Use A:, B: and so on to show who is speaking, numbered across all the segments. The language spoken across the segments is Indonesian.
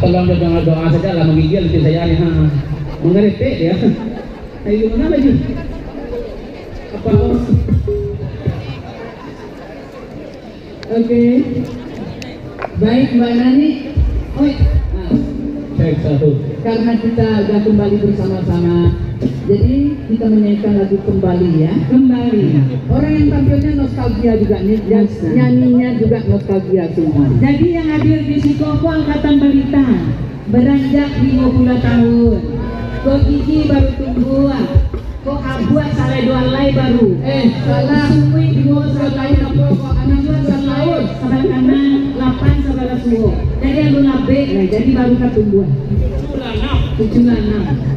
A: tolong doa saja lah menggigil nanti saya nih. Mengerti ya. Ayo gimana lagi? Apa?
B: Oke. Baik Mbak Nani. Oh,
A: Cek satu.
B: karena kita sudah kembali bersama-sama, jadi kita menyanyikan lagu kembali ya. Kembali. Orang yang tampilnya nostalgia juga nih, dan nyanyinya juga nostalgia semua.
C: Jadi yang hadir di Sikopo angkatan balita beranjak 50 tahun. Kok gigi baru tumbuh, kok abuat salah dua lay baru.
B: Salah.
C: Sumui dua
B: Lain apa kok anak
C: dua
B: buat
C: tahun, sebelah kanan 8 sebelah suhu. Jadi aku nabe, nah jadi baru ketumbuhan. Tujuan 6.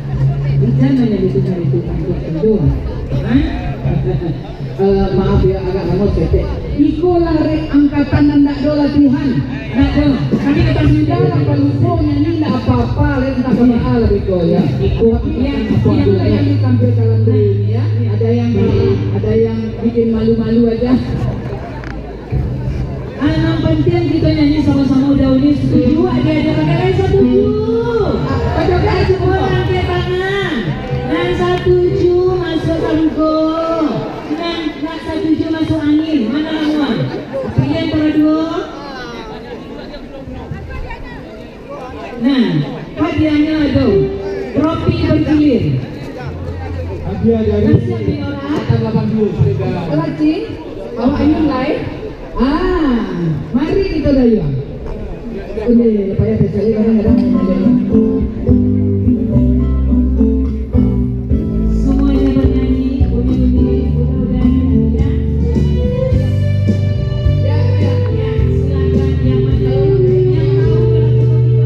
C: Ijan hanya ditukar itu tujuan.
B: Maaf ya agak lama sete. Iko lari angkatan ndak do latihan.
C: Nah,
B: Kami kata sudah apa lupa nyanyi ndak apa-apa, lain tak kena lebih kau ya. Iko yang tampil dalam ini ya. Ada yang bikin malu-malu aja.
C: yang penting kita nyanyi sama-sama udah unik setuju, ada pakai lain setuju.
B: Ada kan
C: Semua angkat tangan. Dan setuju masuk angkot. Dan nggak setuju masuk angin. Mana semua? Pilih antara dua. Nah, hadiahnya ada trofi bergilir.
A: Hadiah dari
C: Nasihat Binora.
A: 80 sudah.
B: Lagi, awak ingin lain? Mari kita daya. Ini payah sekali kadang-kadang.
C: Semuanya bernyanyi, bunyi-bunyi, mudah-mudahan ya. Ya, silakan yang mana yang tahu lagu kita nyanyi.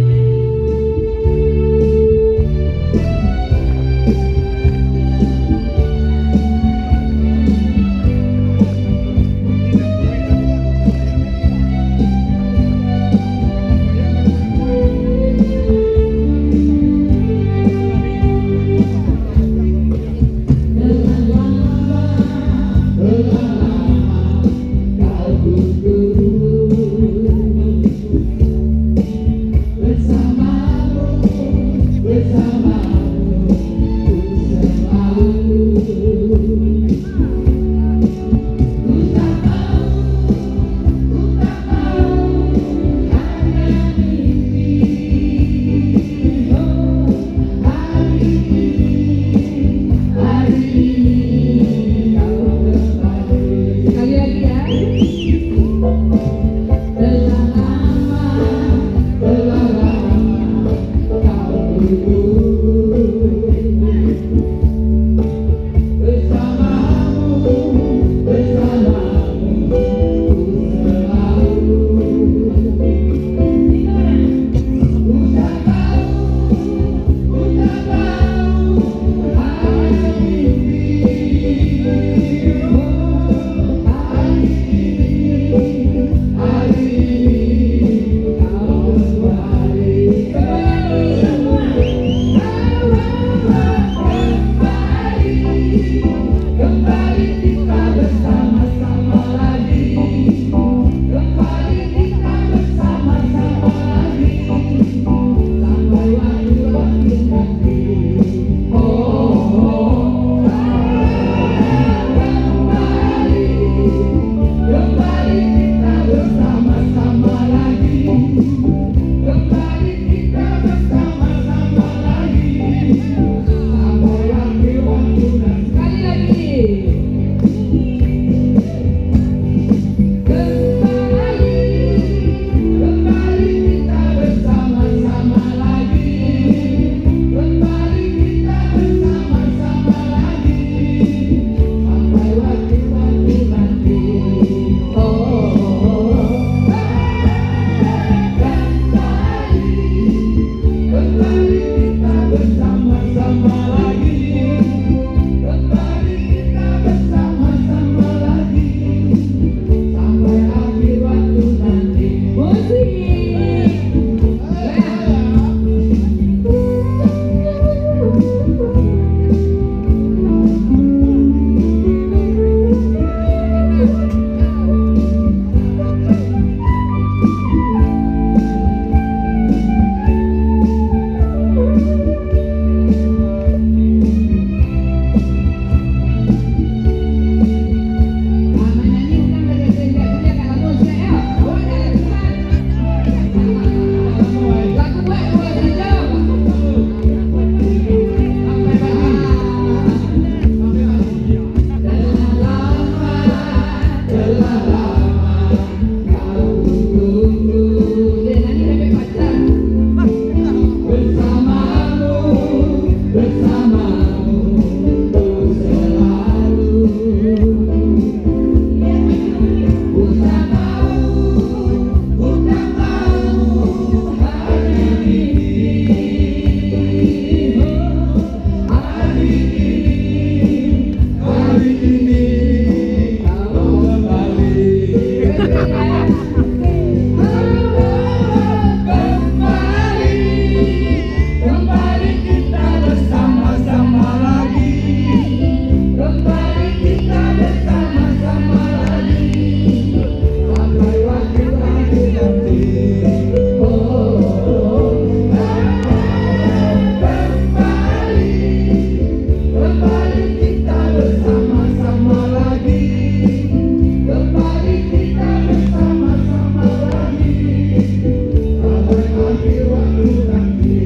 B: kita bersama-sama lagi sampai waktu akhir nanti. Kembali kita bersama-sama lagi, kembali kita bersama-sama lagi sampai akhir waktu nanti.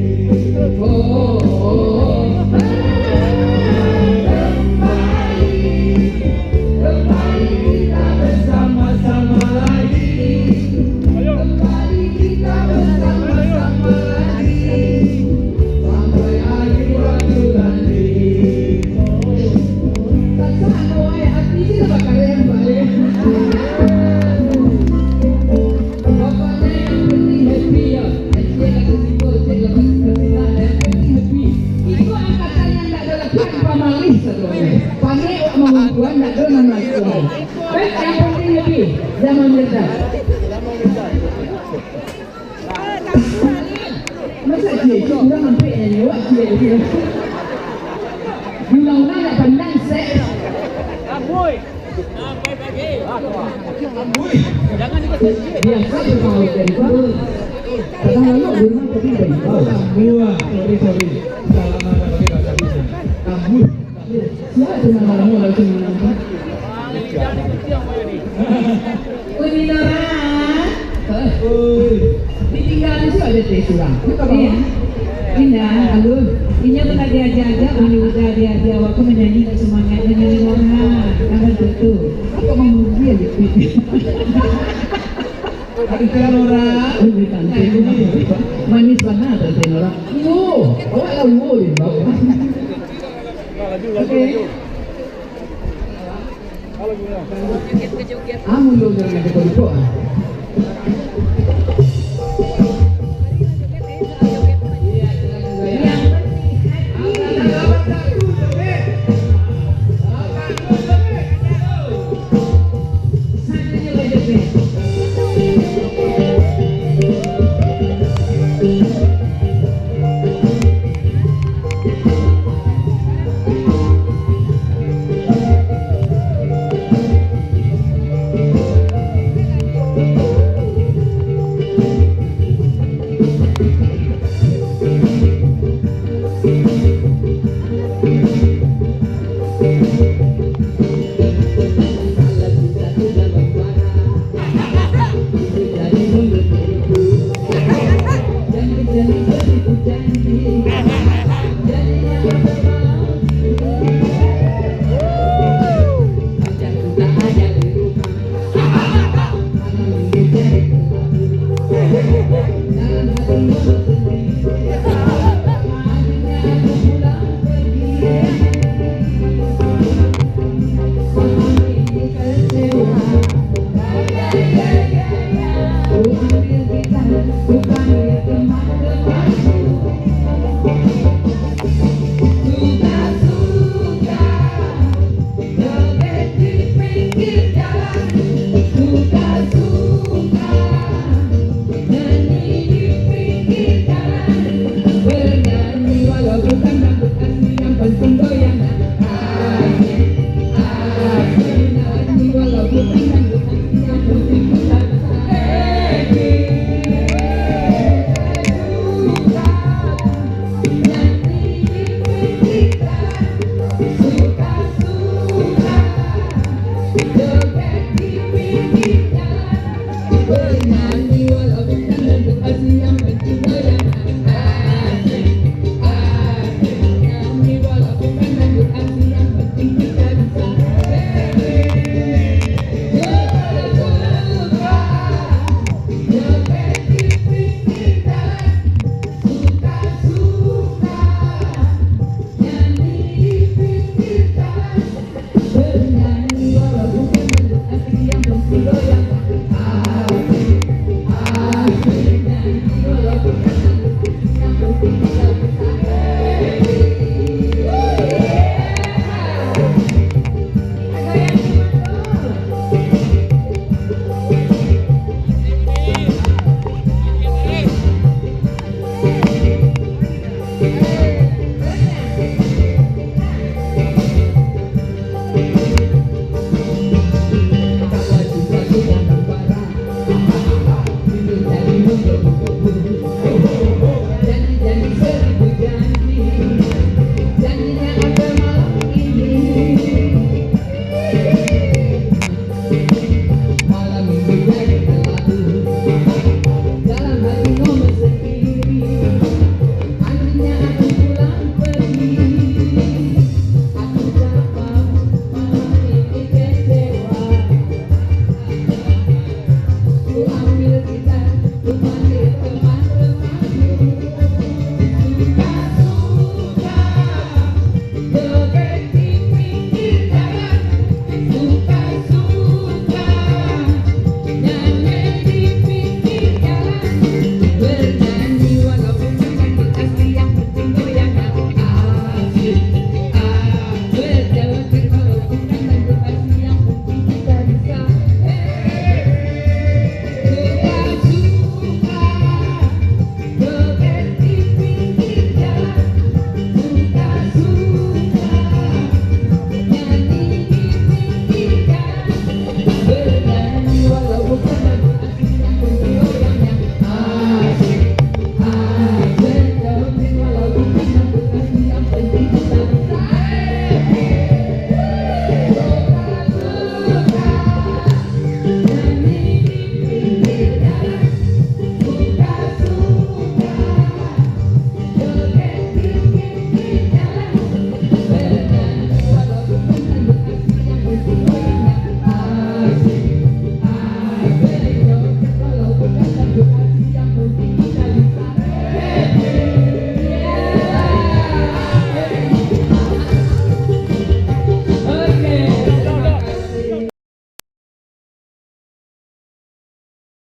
B: Kembali kita bersama-sama lagi, kembali kita bersama-sama lagi sampai akhir waktu nanti. Sasano ay hati sila bakal balik. Pokoknya yang penting happy ya. Happy kasi sipo, cek lepas kesina yang penting happy. Itu angkatan yang tak ada lepas pamalis satu. Pandai mengukuhan tak ada nama itu. Baik, yang penting happy. Zaman meledak. Masa dia itu kurang sampai yang lewat dia dia. Gula-gula nak pandang seks. Biasa tu kalau tempat. Kadang lalu rumah tapi tempat.
D: Sorry. Salah nama tapi bahasa bisa.
B: Ambul. Siapa tu nama-nama lalu nampak?
C: Minora.
B: Ditinggal itu ada teh surang.
C: Iya. Indah, alun. Inya pernah diajak-ajak, ini udah diajak waktu menyanyi semangat menyanyi orang. Kamu betul.
B: Apa mau dia gitu? Ada tenora. Manis banget ada tenora. Awak lalu di bawah. Oke. Kamu lo jangan dikau.